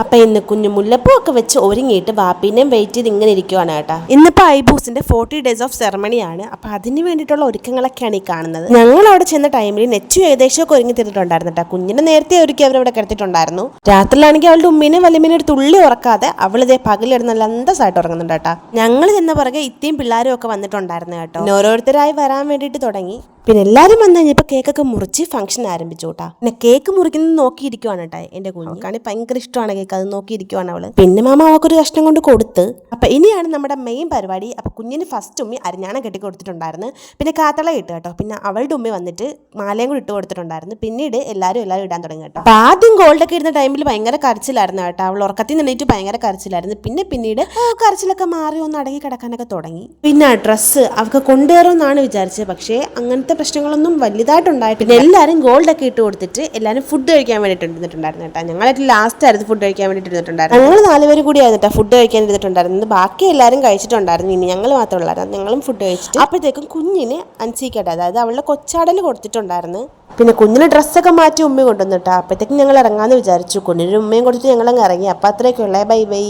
അപ്പൊ ഇന്ന് കുഞ്ഞു മുല്ലപ്പൂ ഒക്കെ വെച്ച് ഒരുങ്ങിയിട്ട് വാപ്പീനെയും വെയിറ്റ് ചെയ്ത് ഇങ്ങനെ ഇരിക്കുവാണ് കേട്ടാ. ഇന്നിപ്പോ ഐബൂസിന്റെ 40 days ഓഫ് സെറമണി ആണ്. അപ്പൊ അതിന് വേണ്ടിയിട്ടുള്ള ഒരുക്കങ്ങളൊക്കെയാണ് ഈ കാണുന്നത്. ഞങ്ങൾ അവിടെ ചെന്ന ടൈമിൽ നെച്ചു ഏകദേശം ഒക്കെ ഒരുങ്ങി തിരിട്ടുണ്ടായിരുന്നു കേട്ടോ. കുഞ്ഞിനെ നേരത്തെ ഒരുക്കി അവരവിടെ കിടത്തിട്ടുണ്ടായിരുന്നു. രാത്രിയിലാണെങ്കിൽ അവളുടെ ഉമ്മീനെ വലിയമ്മീനെ ഒരു തുള്ളി ഉറക്കാതെ അവളിതേ പകലിടുന്ന നല്ല അന്തസ്സായിട്ട് ഉറങ്ങുന്നുണ്ട് കേട്ടാ. ഞങ്ങൾ ചെന്ന പുറകെ ഇത്തിയും പിള്ളേരും ഒക്കെ വന്നിട്ടുണ്ടായിരുന്നു കേട്ടോ. ഓരോരുത്തരായി വരാൻ വേണ്ടിയിട്ട് തുടങ്ങി. പിന്നെ എല്ലാവരും വന്നു കഴിഞ്ഞപ്പോൾ കേക്കൊക്കെ മുറിച്ച് ഫംഗ്ഷൻ ആരംഭിച്ചു കേട്ടാ. പിന്നെ കേക്ക് മുറിക്കുന്നത് നോക്കിയിരിക്കുവാണ് കേട്ടോ എന്റെ കുഞ്ഞിക്കാണെങ്കിൽ ഭയങ്കര ഇഷ്ടമാണ് കേക്ക്. അത് നോക്കിയിരിക്കുവാണ് അവള്. പിന്നെ മാമ അവൾക്കൊരു കഷ്ണം കൊണ്ട് കൊടുത്ത്. അപ്പൊ ഇനിയാണ് നമ്മുടെ മെയിൻ പരിപാടി. അപ്പൊ കുഞ്ഞിന് ഫസ്റ്റ് ഉമ്മി അരിഞ്ഞാണം കെട്ടി കൊടുത്തിട്ടുണ്ടായിരുന്നു. പിന്നെ കാത്തള ഇട്ട് കേട്ടോ. പിന്നെ അവളുടെ ഉമ്മി വന്നിട്ട് മാലയും കൂടി ഇട്ട് കൊടുത്തിട്ടുണ്ടായിരുന്നു. പിന്നീട് എല്ലാവരും ഇടാൻ തുടങ്ങി കേട്ടോ. അപ്പൊ ആദ്യം ഗോൾഡൊക്കെ ഇടുന്ന ടൈമിൽ ഭയങ്കര കരച്ചിലായിരുന്നു കേട്ടോ. അവൾ ഉറക്കത്തിൽ നിന്നിട്ട് ഭയങ്കര കരച്ചിലായിരുന്നു. പിന്നീട് കരച്ചിലൊക്കെ മാറി ഒന്ന് അടങ്ങി കിടക്കാനൊക്കെ തുടങ്ങി. പിന്നെ ഡ്രസ്സ് അവൾക്ക് കൊണ്ടുവരുമെന്നാണ് വിചാരിച്ചത്. പക്ഷേ അങ്ങനത്തെ പ്രശ്നങ്ങളൊന്നും വലുതായിട്ടുണ്ടായിട്ടില്ല. എല്ലാവരും ഗോൾഡൊക്കെ ഇട്ട് കൊടുത്തിട്ട് എല്ലാവരും ഫുഡ് കഴിക്കാൻ വേണ്ടിയിട്ട് ഇരുന്നിട്ടുണ്ടായിരുന്നു കേട്ടോ. ഞങ്ങളായിട്ട് ലാസ്റ്റ് ആയിരുന്നു ഫുഡ് കഴിക്കാൻ വേണ്ടിയിട്ട് ഇരുന്നിട്ടുണ്ടായിരുന്നു. ഞങ്ങൾ 4 പേരും കൂടി ആയിരുന്നു ഫുഡ് കഴിക്കാൻ ഇരുന്നിട്ടുണ്ടായിരുന്നത്. ബാക്കി എല്ലാവരും കഴിച്ചിട്ടുണ്ടായിരുന്നു. ഇനി ഞങ്ങൾ മാത്രമുള്ളായിരുന്നു. ഞങ്ങളും ഫുഡ് കഴിച്ചിട്ട് അപ്പോഴത്തേക്കും കുഞ്ഞിന് അൻസിക്കട്ടെ, അതായത് അവളുടെ കൊച്ചാടൽ കൊടുത്തിട്ടുണ്ടായിരുന്നു. പിന്നെ കുഞ്ഞിന് ഡ്രസ്സൊക്കെ മാറ്റി ഉമ്മയും കൊണ്ടുവന്നിട്ടാ. അപ്പോഴത്തേക്കും ഞങ്ങൾ ഇറങ്ങാമെന്ന് വിചാരിച്ചു. കുഞ്ഞിന് ഉമ്മയും കൊടുത്തിട്ട് ഞങ്ങൾ അങ്ങ് ഇറങ്ങി. അപ്പം അത്രയൊക്കെ ഉള്ളേ. Bye bye.